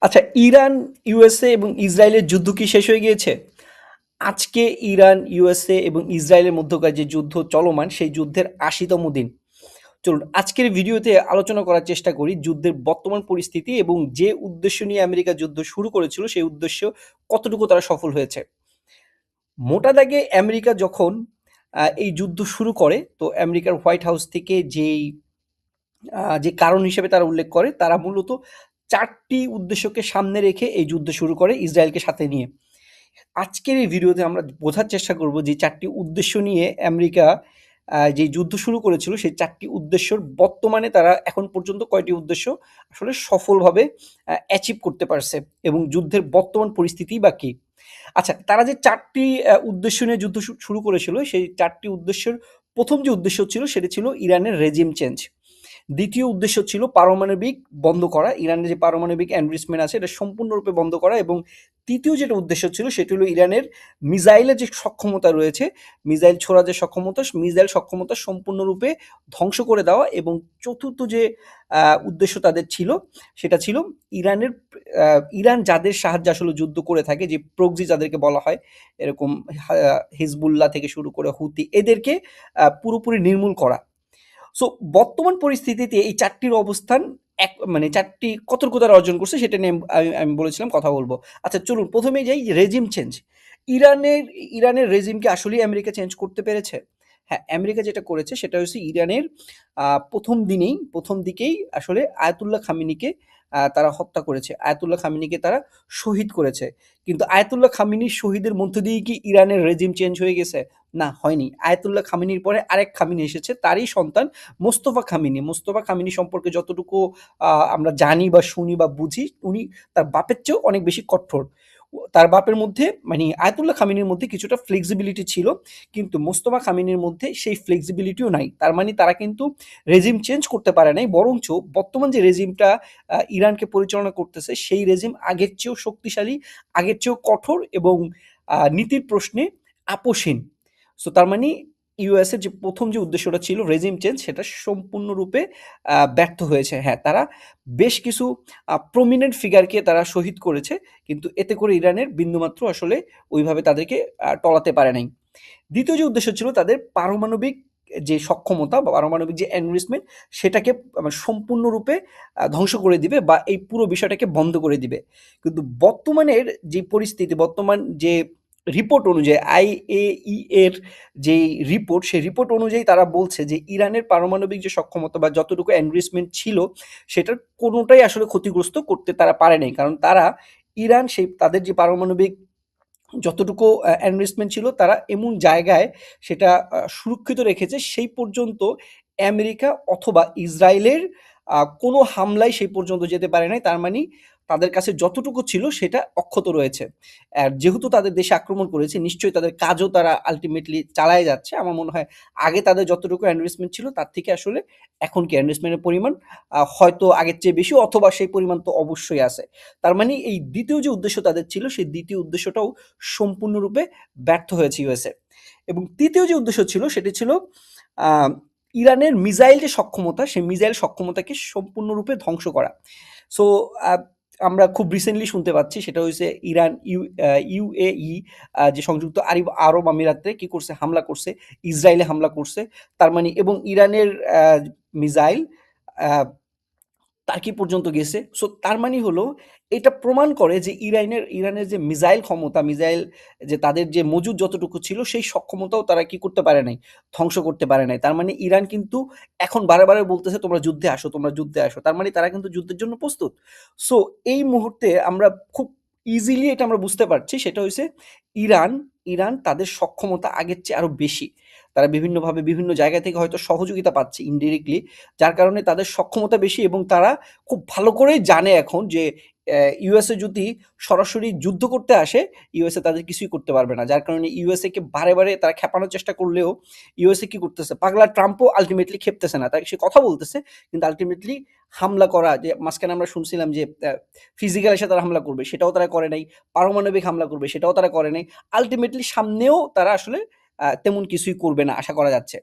আচ্ছা, Iran, USA এবং ইসরায়েলের যুদ্ধ কি শেষ হয়ে গিয়েছে? আজকে ইরান, ইউএসএ এবং ইসরায়েলের মধ্যকার যে যুদ্ধ চলমান, সেই যুদ্ধের ৮০তম দিন। চলুন আজকের ভিডিওতে আলোচনা করার চেষ্টা করি যুদ্ধের বর্তমান পরিস্থিতি এবং যে উদ্দেশ্য নিয়ে আমেরিকা যুদ্ধ শুরু করেছিল সেই উদ্দেশ্য কতটুকু তারা সফল হয়েছে। মোটা দাগে আমেরিকা যখন এই যুদ্ধ শুরু করে, তো আমেরিকার হোয়াইট হাউস থেকে যে কারণ হিসেবে তারা উল্লেখ করে, তারা মূলত ৪টি উদ্দেশ্যকে সামনে রেখে এই যুদ্ধ শুরু করে ইসরায়েলকে সাথে নিয়ে। আজকের এই ভিডিওতে আমরা বোঝার চেষ্টা করব যে ৪টি উদ্দেশ্য নিয়ে আমেরিকা যে যুদ্ধ শুরু করেছিল সেই ৪টি উদ্দেশ্যর বর্তমানে তারা এখন পর্যন্ত কয়টি উদ্দেশ্য আসলে সফলভাবে অ্যাচিভ করতে পারছে এবং যুদ্ধের বর্তমান পরিস্থিতি বা কী। আচ্ছা, তারা যে ৪টি উদ্দেশ্য নিয়ে যুদ্ধ শুরু করেছিল, সেই ৪টি উদ্দেশ্যের প্রথম যে উদ্দেশ্য ছিল সেটা ছিল ইরানের রেজিম চেঞ্জ। দ্বিতীয় উদ্দেশ্য ছিল পারমাণবিক বন্ধ করা, ইরানের যে পারমাণবিক এনরিচমেন্ট আছে এটা সম্পূর্ণরূপে বন্ধ করা। এবং তৃতীয় যেটা উদ্দেশ্য ছিল সেটি হলো ইরানের মিসাইলের যে সক্ষমতা রয়েছে, মিসাইল ছোড়ার যে সক্ষমতা, মিসাইল সক্ষমতা সম্পূর্ণরূপে ধ্বংস করে দেওয়া। এবং চতুর্থ যে উদ্দেশ্য তাদের ছিল সেটা ছিল ইরান যাদের সাহায্যে আসলে যুদ্ধ করে থাকে, যে প্রক্সি যাদেরকে বলা হয়, এরকম হিজবুল্লাহ থেকে শুরু করে হুতি, এদেরকে পুরোপুরি নির্মূল করা। সো বর্তমান পরিস্থিতিতে এই ৪টির অবস্থান মানে ৪টি কতটুকু তারা অর্জন করছে সেটা নিয়ে আমি বলেছিলাম কথা বলবো। আচ্ছা, চলুন প্রথমেই যাই রেজিম চেঞ্জ। ইরানের ইরানের রেজিমকে আসলেই আমেরিকা চেঞ্জ করতে পেরেছে? হ্যাঁ, আমেরিকা যেটা করেছে সেটা হচ্ছে ইরানের ১ম দিকেই আসলে আয়াতুল্লাহ খামেনিকে তারা হত্যা করেছে। আয়াতুল্লাহ খামেনিকে তারা শহীদ করেছে। কিন্তু আয়াতুল্লাহ খামেনির শহীদের মধ্য দিয়েই কি ইরানের রেজিম চেঞ্জ হয়ে গেছে? না, হয়নি। আয়াতুল্লাহ খামেনির পরে আরেক খামেনি এসেছে, তারই সন্তান মোস্তফা খামেনি। মোস্তফা খামেনি সম্পর্কে যতটুকু আমরা জানি বা শুনি বা বুঝি, উনি তার বাপের চেয়েও অনেক বেশি কঠোর। তার বাপের মধ্যে মানে আয়াতুল্লাহ খামেনির মধ্যে কিছুটা ফ্লেক্সিবিলিটি ছিল, কিন্তু মোস্তফা খামেনির মধ্যে সেই ফ্লেক্সিবিলিটিও নাই। তার মানে তারা কিন্তু রেজিম চেঞ্জ করতে পারে নাই, বরঞ্চ বর্তমান যে রেজিমটা ইরানকে পরিচালনা করতেছে সেই রেজিম আগের চেয়েও শক্তিশালী, আগের চেয়েও কঠোর এবং নীতির প্রশ্নে আপোষহীন। সো তার মানে ইউএসের যে প্রথম যে উদ্দেশ্যটা ছিল রেজিম চেঞ্জ, সেটা সম্পূর্ণরূপে ব্যর্থ হয়েছে। হ্যাঁ, তারা বেশ কিছু প্রমিনেন্ট ফিগারকে তারা শহীদ করেছে, কিন্তু এতে করে ইরানের বিন্দুমাত্র আসলে ওইভাবে তাদেরকে টলাতে পারে নাই। দ্বিতীয় যে উদ্দেশ্য ছিল তাদের পারমাণবিক যে সক্ষমতা বা পারমাণবিক যে এনরিচমেন্ট, সেটাকে সম্পূর্ণরূপে ধ্বংস করে দিবে বা এই পুরো বিষয়টাকে বন্ধ করে দিবে। কিন্তু বর্তমানের যে পরিস্থিতি, বর্তমান যে রিপোর্ট অনুযায়ী, আইএই এর যেই রিপোর্ট, সেই রিপোর্ট অনুযায়ী তারা বলছে যে ইরানের পারমাণবিক যে সক্ষমতা বা যতটুকু এনরিচমেন্ট ছিল সেটার কোনোটাই আসলে ক্ষতিগ্রস্ত করতে তারা পারে নাই। কারণ ইরান সেই তাদের যে পারমাণবিক যতটুকু এনরিচমেন্ট ছিল তারা এমন জায়গায় সেটা সুরক্ষিত রেখেছে, সেই পর্যন্ত আমেরিকা অথবা ইসরায়েলের কোনো হামলায় সেই পর্যন্ত যেতে পারে নাই। তার মানে তাদের কাছে যতটুকু ছিল সেটা অক্ষত রয়েছে। আর যেহেতু তাদের দেশে আক্রমণ করেছে, নিশ্চয়ই তাদের কাজও তারা আলটিমেটলি চালায় যাচ্ছে। আমার মনে হয় আগে তাদের যতটুকু এনরিচমেন্ট ছিল তার থেকে আসলে এখন কি এনরিচমেন্টের পরিমাণ হয়তো আগের চেয়ে বেশি, অথবা সেই পরিমাণ তো অবশ্যই আছে। তার মানে এই দ্বিতীয় যে উদ্দেশ্য তাদের ছিল সেই দ্বিতীয় উদ্দেশ্যটাও সম্পূর্ণরূপে ব্যর্থ হয়েছে ইউএসএ। এবং তৃতীয় যে উদ্দেশ্য ছিল সেটি ছিল আহ, ইরানের মিসাইল যে সক্ষমতা, সেই মিসাইল সক্ষমতাকে সম্পূর্ণরূপে ধ্বংস করা। সো আমরা খুব রিসেন্টলি শুনতে পাচ্ছি সেটা হচ্ছে ইরান ইউএই যে সংযুক্ত আরব আমিরাতে কি করছে, হামলা করছে, ইসরায়েলে হামলা করছে। তার মানে এবং ইরানের মিসাইল টার্কি পর্যন্ত গেছে। সো তার মানে হলো এটা প্রমাণ করে যে ইরানের যে মিসাইল ক্ষমতা, মিসাইল যে তাদের যে মজুদ যতটুকু ছিল সেই সক্ষমতাও তারা কি করতে পারে নাই, ধ্বংস করতে পারে নাই। তার মানে ইরান কিন্তু এখন বারে বারে বলতেছে তোমরা যুদ্ধে আসো, তোমরা যুদ্ধে আসো। তার মানে তারা কিন্তু যুদ্ধের জন্য প্রস্তুত। সো এই মুহূর্তে আমরা খুব ইজিলি এটা আমরা বুঝতে পারছি সেটা হচ্ছে ইরান ইরান তাদের সক্ষমতা আগের চেয়ে আরো বেশি। তারা বিভিন্নভাবে বিভিন্ন জায়গা থেকে হয়তো সহযোগিতা পাচ্ছে ইনডিরেক্টলি, যার কারণে তাদের সক্ষমতা বেশি এবং তারা খুব ভালো করেই জানে এখন যে ইউএসএ যদি সরাসরি যুদ্ধ করতে আসে, ইউএসএ তাদের কিছুই করতে পারবে না। যার কারণে ইউএসএ কে বারে বারে তারা খেপানোর চেষ্টা করলেও ইউএসএ কি করতেছে, পাগলা ট্রাম্পও আলটিমেটলি খেপতেছে না, তাই সে কথা বলতেছে কিন্তু আলটিমেটলি হামলা করা, যে মাঝখানে আমরা শুনছিলাম যে ফিজিক্যাল এসে তারা হামলা করবে সেটাও তারা করে নাই, পারমাণবিক হামলা করবে সেটাও তারা করে নাই। আলটিমেটলি সামনেও তারা আসলে তেমন কিছুই করবে না আশা করা যাচ্ছে।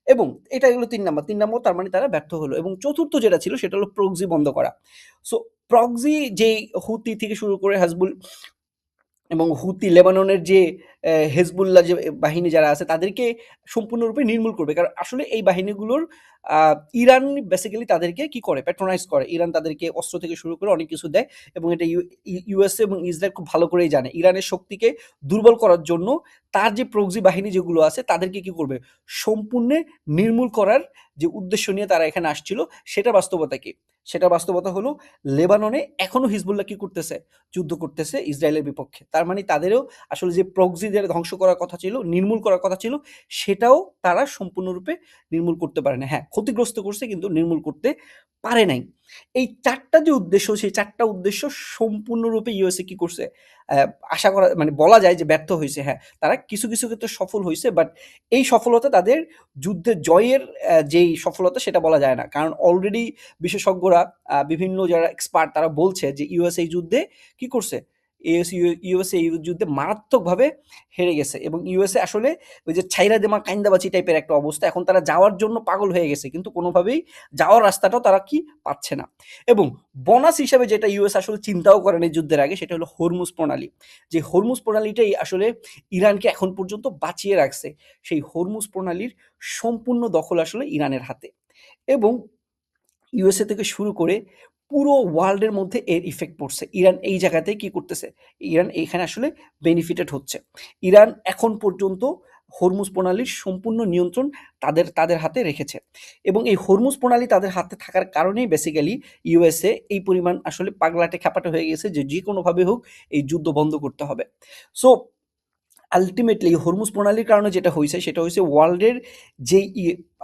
এবং এটা হলো ৩ নাম্বার। ৩ নাম্বার তার মানে তারা ব্যর্থ হলো এবং চতুর্থ যেটা ছিল সেটা হলো প্রক্সি বন্ধ করা। সো প্রক্সি যেই হুতি থেকে শুরু করে হাসবুল এবং হুতি লেবাননের যে হেজবুল্লাহ যে বাহিনী যারা আছে তাদেরকে সম্পূর্ণরূপে নির্মূল করবে। কারণ আসলে এই বাহিনীগুলোর ইরান বেসিক্যালি তাদেরকে কি করে? প্যাট্রোনাইজ করে। ইরান তাদেরকে অস্ত্র থেকে শুরু করে অনেক কিছু দেয় এবং এটা ইউএসএ এবং ইসরায়েল খুব ভালো করেই জানে। ইরানের শক্তিকে দুর্বল করার জন্য তার যে প্রক্সি বাহিনী যেগুলো আছে তাদেরকে কি করবে? সম্পূর্ণে নির্মূল করার যে উদ্দেশ্য নিয়ে তারা এখানে আসছিল সেটার বাস্তবতা কি? সেটার বাস্তবতা হলো লেবাননে এখনো হিজবুল্লাহ কি করতেছে? যুদ্ধ করতেছে ইসরায়েলের বিপক্ষে। তার মানে তাদেরও আসলে যে প্রক্সিদের ধ্বংস করার কথা ছিল, নির্মূল করার কথা ছিল, সেটাও তারা সম্পূর্ণরূপে নির্মূল করতে পারে না। হ্যাঁ, ক্ষতিগ্রস্ত করছে কিন্তু নির্মূল করতে পারে নাই। এই ৪ টা যে উদ্দেশ্য, সেই ৪ টা উদ্দেশ্য সম্পূর্ণরূপে ইউএসএ কি করছে? অ্যা আশা করা মানে বলা যায় যে ব্যর্থ হইছে। হ্যাঁ, তারা কিছু, কিছু ক্ষেত্রে সফল হইছে বাট এই সফলতা তাদের যুদ্ধে জয়ের যেই সফলতা সেটা বলা যায় না। কারণ অলরেডি বিশেষজ্ঞরা বিভিন্ন যারা এক্সপার্ট তারা বলছে যে ইউএস এই যুদ্ধে কি করছে? ইউএসএ এই যুদ্ধে মারাত্মকভাবে হেরে গেছে এবং ইউএসএ আসলে ওই যে ছাইরা দেমা কাইন্দাবাচি টাইপের একটা অবস্থা। এখন তারা যাওয়ার জন্য পাগল হয়ে গেছে। কিন্তু কোনোভাবেই যাওয়ার রাস্তাটাও তারা কি পাচ্ছে না। এবং বোনাস হিসেবে যেটা ইউএস আসলে চিন্তাও করেন এই যুদ্ধের আগে সেটা হলো হরমুজ প্রণালী। যে হরমুজ প্রণালীটাই আসলে ইরানকে এখন পর্যন্ত বাঁচিয়ে রাখছে। সেই হরমুজ প্রণালীর সম্পূর্ণ দখল আসলে ইরানের হাতে। এবং ইউএসএ থেকে শুরু করে পুরো ওয়ার্ল্ডের মধ্যে এর ইফেক্ট পড়ছে। ইরান এই জায়গাতে কি করতেছে? ইরান এইখানে আসলে বেনিফিটেড হচ্ছে। ইরান এখন পর্যন্ত হরমুজ প্রণালীর সম্পূর্ণ নিয়ন্ত্রণ তাদের হাতে রেখেছে এবং এই হরমুজ প্রণালী তাদের হাতে থাকার কারণেই বেসিক্যালি ইউএসএ এই পরিমাণ আসলে পাগলাটে খ্যাপাটে হয়ে গেছে যে যেকোনোভাবে হোক এই যুদ্ধ বন্ধ করতে হবে। সো আল্টিমেটলি হরমুজ প্রণালীর কারণে যেটা হইছে সেটা হইছে ওয়ার্ল্ডের যে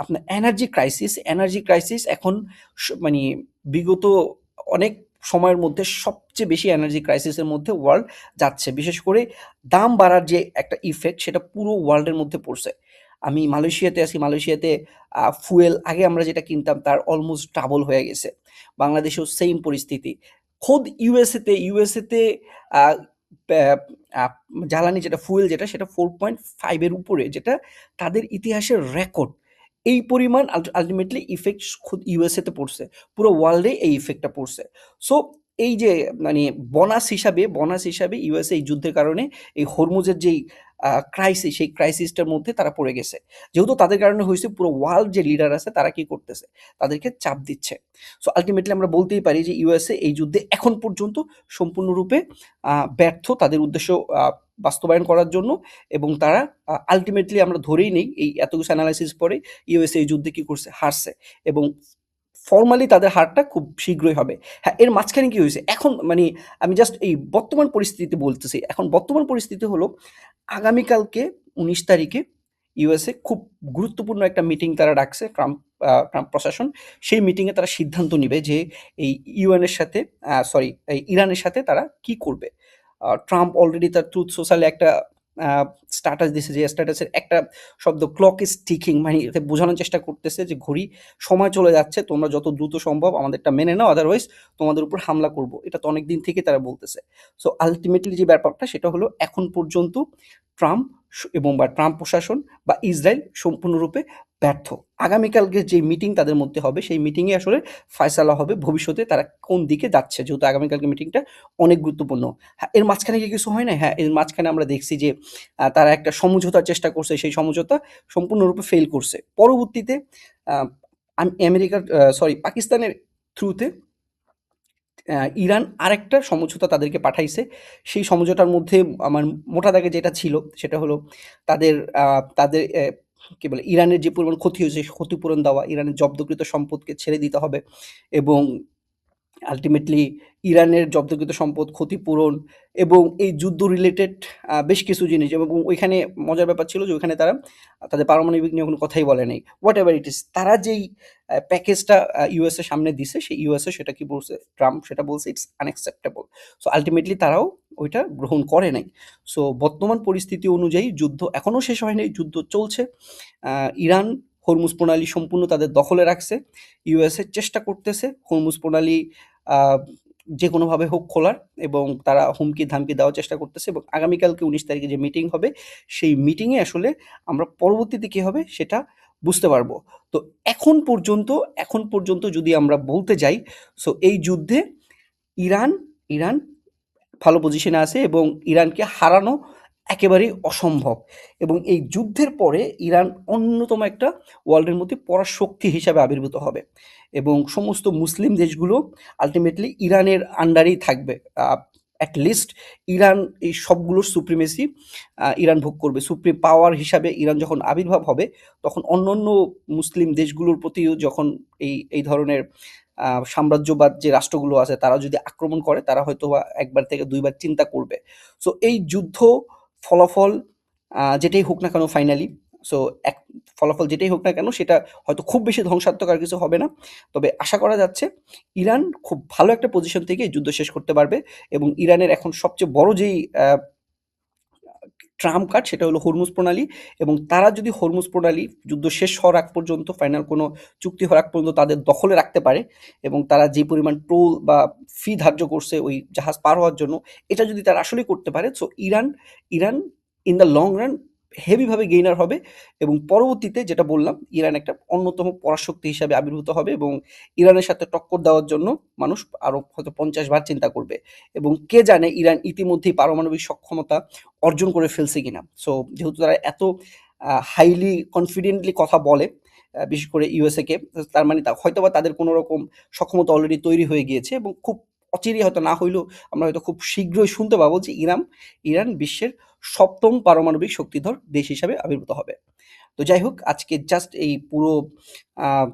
আপনার এনার্জি ক্রাইসিস এখন মানে বিগত অনেক সময়ের মধ্যে সবচেয়ে বেশি এনার্জি ক্রাইসিসের মধ্যে ওয়ার্ল্ড যাচ্ছে। বিশেষ করে দাম বাড়ার যে একটা ইফেক্ট সেটা পুরো ওয়ার্ল্ডের মধ্যে পড়ছে। আমি মালয়েশিয়াতে আছি, মালয়েশিয়াতে ফুয়েল আগে আমরা যেটা কিনতাম তার অলমোস্ট ডাবল হয়ে গেছে। বাংলাদেশেও সেইম পরিস্থিতি। খোদ ইউএসএতে আ প্যা আ জ্বালানি যেটা ফুয়েল যেটা সেটা 4.5 এর উপরে যেটা তাদের ইতিহাসের রেকর্ড। এই পরিমাণ আল্টিমেটলি ইফেক্ট খুদ ইউএসএ তে পড়ছে। পুরো ওয়ার্ল্ডে এই ইফেক্টটা পড়ছে। সো এই যে মানে বোনাস হিসাবে ইউএসএ এই যুদ্ধের কারণে এই হরমুজের যেই ক্রাইসিস সেই ক্রাইসিসটার মধ্যে তারা পড়ে গেছে। যেহেতু তাদের কারণে হইছে পুরো ওয়ার্ল্ড যে লিডার আছে তারা কি করতেছে? তাদেরকে চাপ দিচ্ছে। সো আল্টিমেটলি আমরা বলতেই পারি যে ইউএসএ এই যুদ্ধে এখন পর্যন্ত সম্পূর্ণরূপে ব্যর্থ তাদের উদ্দেশ্য বাস্তবায়ন করার জন্য এবং তারা আল্টিমেটলি আমরা ধরেই নেই এই এত কিছু অ্যানালাইসিস পরে ইউএসএ এই যুদ্ধে কি করছে? হারছে এবং ফরমালি তাদের হারটা খুব শীঘ্রই হবে। হ্যাঁ, এর মাঝখানে কি হয়েছে? এখন মানে আমি জাস্ট এই বর্তমান পরিস্থিতি বলতেছি। এখন বর্তমান পরিস্থিতি হলো আগামীকালকে ১৯ তারিখে ইউএসএ খুব গুরুত্বপূর্ণ একটা মিটিং তারা ডাকছে ট্রাম্প প্রশাসন। সেই মিটিংয়ে তারা সিদ্ধান্ত নিবে যে এই ইউএনের সাথে এই ইরানের সাথে তারা কি করবে। ট্রাম্প অলরেডি তার ট্রুথ সোশ্যালে একটা আ স্ট্যাটাস দিছে যে স্ট্যাটাসের একটা শব্দ ক্লক ইজ টিকিং মানে এতে বোঝানোর চেষ্টা করতেছে যে ঘড়ি সময় চলে যাচ্ছে। তোমরা যত দ্রুত সম্ভব আমাদেরটা মেনে নাও আদারওয়াইজ তোমাদের উপর হামলা করব। এটা তো অনেকদিন থেকেই তারা বলতেছে। সো আল্টিমেটলি যে ব্যাপারটা সেটা হলো এখন পর্যন্ত ট্রাম্প ট্রাম্প প্রশাসন বা ইসরায়েল সম্পূর্ণরূপে ব্যর্থ। আগামীকালকে যে মিটিং তাদের মধ্যে হবে সেই মিটিংয়ে আসলে ফায়সালা হবে ভবিষ্যতে তারা কোন দিকে যাচ্ছে। যেহেতু আগামীকালকে মিটিংটা অনেক গুরুত্বপূর্ণ। হ্যাঁ, এর মাঝখানে কি কিছু হয় নাই? হ্যাঁ, এর মাঝখানে আমরা দেখছি যে তারা একটা সমঝোতার চেষ্টা করছে। সেই সমঝোতা সম্পূর্ণরূপে ফেইল করছে। পরবর্তীতে আ পাকিস্তানের থ্রুতে ইরান আরেকটা সমঝোতা তাদেরকে পাঠাইছে। সেই সমঝোতার মধ্যে আমার মোটা দাগে যেটা ছিল সেটা হলো তাদের আ তাদের কি বলে ইরানের যে পরিমাণ ক্ষতি হয়েছে সে ক্ষতিপূরণ দেওয়া, ইরানের জব্দকৃত সম্পদকে ছেড়ে দিতে হবে এবং আল্টিমেটলি ইরানের জব্দকৃত সম্পদ ক্ষতিপূরণ এবং এই যুদ্ধ রিলেটেড বেশ কিছু জিনিস এবং ওইখানে মজার ব্যাপার ছিল যে ওইখানে তারা তাদের পারমাণবিক নিয়ে কোনো কথাই বলে নাই। হোয়াট এভার ইট ইজ তারা যেই প্যাকেজটা ইউএসএ সামনে দিছে সেই ইউএসএ সেটা কি বলছে ট্রাম্প সেটা বলছে ইটস আনএক্সেপ্টেবল। সো আল্টিমেটলি তারাও ওইটা গ্রহণ করে নাই। সো বর্তমান পরিস্থিতি অনুযায়ী যুদ্ধ এখনো শেষ হয় নাই, যুদ্ধ চলছে। ইরান হরমুজ প্রণালী সম্পূর্ণ তাদের দখলে রাখছে। ইউএসএ চেষ্টা করতেছে হরমুজ প্রণালী যেকোনোভাবে হোক খোলার এবং তারা হুমকি-ধামকি দেওয়ার চেষ্টা করতেছে এবং আগামীকালকে ১৯ তারিখে যে মিটিং হবে সেই মিটিংয়ে আসলে আমরা পরবর্তীতে কী হবে সেটা বুঝতে পারবো। তো এখন পর্যন্ত যদি আমরা বলতে যাই, সো এই যুদ্ধে ইরান ইরান ভালো পজিশনে আছে এবং ইরানকে হারানো একেবারেই অসম্ভব। এবং এই যুদ্ধের পরে ইরান অন্যতম একটা ওয়ার্ল্ডের মধ্যে পরাশক্তি হিসাবে আবির্ভূত হবে এবং সমস্ত মুসলিম দেশগুলো আলটিমেটলি ইরানের আন্ডারেই থাকবে। অ্যাট লিস্ট ইরান এই সবগুলোর সুপ্রিমেসি ইরান ভোগ করবে। সুপ্রিম পাওয়ার হিসাবে ইরান যখন আবির্ভাব হবে, তখন অন্যান্য মুসলিম দেশগুলোর প্রতিও যখন এই ধরনের সাম্রাজ্যবাদ যে রাষ্ট্রগুলো আছে তারা যদি আক্রমণ করে, তারা হয়তোবা একবার থেকে দুইবার চিন্তা করবে। সো এই যুদ্ধ ফলাফল যেটাই হোক না কেন ফাইনালি, সো এক ফলাফল যেটাই হোক না কেন সেটা হয়তো খুব বেশি ধ্বংসাত্মক আর কিছু হবে না। তবে আশা করা যাচ্ছে ইরান খুব ভালো একটা পজিশন থেকে এই যুদ্ধ শেষ করতে পারবে এবং ইরানের এখন সবচেয়ে বড় যেই ট্রাম্প কার্ড সেটা হলো হরমুজ প্রণালী। এবং তারা যদি হরমুজ প্রণালী যুদ্ধ শেষ হওয়ার আগ পর্যন্ত, ফাইনাল কোনো চুক্তি হওয়ার আগ পর্যন্ত তাদের দখলে রাখতে পারে এবং তারা যে পরিমাণ টোল বা ফি ধার্য করছে ওই জাহাজ পার হওয়ার জন্য, এটা যদি তারা আসলেই করতে পারে, so Iran Iran in the long run হেভিভাবে গেইনার হবে এবং পরবর্তীতে যেটা বললাম, ইরান একটা অন্যতম পরাশক্তি হিসাবে আবির্ভূত হবে এবং ইরানের সাথে টক্কর দেওয়ার জন্য মানুষ আরও হয়তো 50 বার চিন্তা করবে। এবং কে জানে ইরান ইতিমধ্যেই পারমাণবিক সক্ষমতা অর্জন করে ফেলছে কিনা। সো যেহেতু তারা এত হাইলি কনফিডেন্টলি কথা বলে, বিশেষ করে ইউএসএ কে, তার মানে হয়তো বা তাদের কোনো রকম সক্ষমতা অলরেডি তৈরি হয়ে গিয়েছে এবং খুব অচিরেই, হয়তো না হইলেও আমরা হয়তো খুব শীঘ্রই শুনতে পাবো যে ইরান বিশ্বের 7ম পারমাণবিক শক্তিধর দেশ হিসাবে আবির্ভূত হবে। তো যাই হোক, আজকে জাস্ট এই পুরো আহ,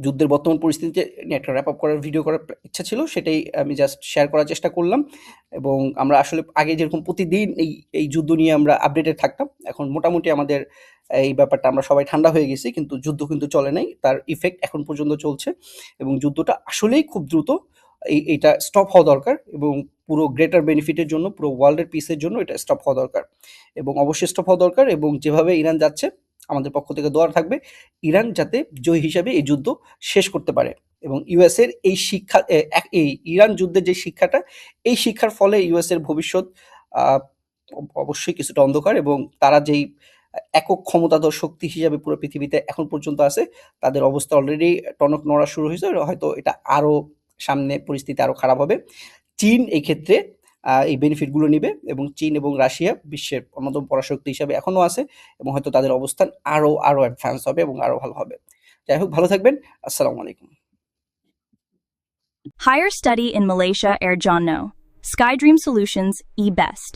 যুদ্ধের বর্তমান পরিস্থিতিতে নিয়ে একটা র্যাপ আপ করার ভিডিও করার ইচ্ছা ছিল, সেটাই আমি জাস্ট শেয়ার করার চেষ্টা করলাম। এবং আমরা আসলে আগে যেরকম প্রতিদিন এই যুদ্ধ নিয়ে আমরা আপডেটেড থাকতাম, এখন মোটামুটি আমাদের এই ব্যাপারটা আমরা সবাই ঠান্ডা হয়ে গেছি, কিন্তু যুদ্ধ কিন্তু চলে নাই, তার ইফেক্ট এখন পর্যন্ত চলছে এবং যুদ্ধটা আসলেই খুব দ্রুত এইটা স্টপ হওয়া দরকার এবং পুরো গ্রেটার বেনিফিটের জন্য, পুরো ওয়ার্ল্ডের পিসের জন্য এটা স্টপ হওয়া দরকার এবং অবশ্যই স্টপ হওয়া দরকার। এবং যেভাবে ইরান যাচ্ছে, আমাদের পক্ষ থেকে দোয়া থাকবে ইরান যাতে জয়ী হিসাবে এই যুদ্ধ শেষ করতে পারে। এবং ইউএস এর এই শিক্ষা, এই ইরান যুদ্ধের যে শিক্ষাটা, এই শিক্ষার ফলে ইউএস এর ভবিষ্যৎ আহ, অবশ্যই কিছুটা অন্ধকার এবং তারা যেই একক ক্ষমতাধর শক্তি হিসাবে পুরো পৃথিবীতে এখন পর্যন্ত আছে, তাদের অবস্থা অলরেডি টনক নড়া শুরু হয়েছে, হয়তো এটা আরো সামনে পরিস্থিতি আরো খারাপ হবে। চীন এই ক্ষেত্রে এই বেনিফিটগুলো নিবে এবং চীন এবং রাশিয়া বিশ্বের অন্যতম পরাশক্তি হিসাবে এখনো আছে এবং হয়তো তাদের অবস্থান আরো আরো অ্যাডভান্স হবে এবং আরো ভালো হবে। যাই হোক, ভালো থাকবেন। আসসালামু আলাইকুম। Higher study in Malaysia Air John No. SkyDream Solutions, eBest.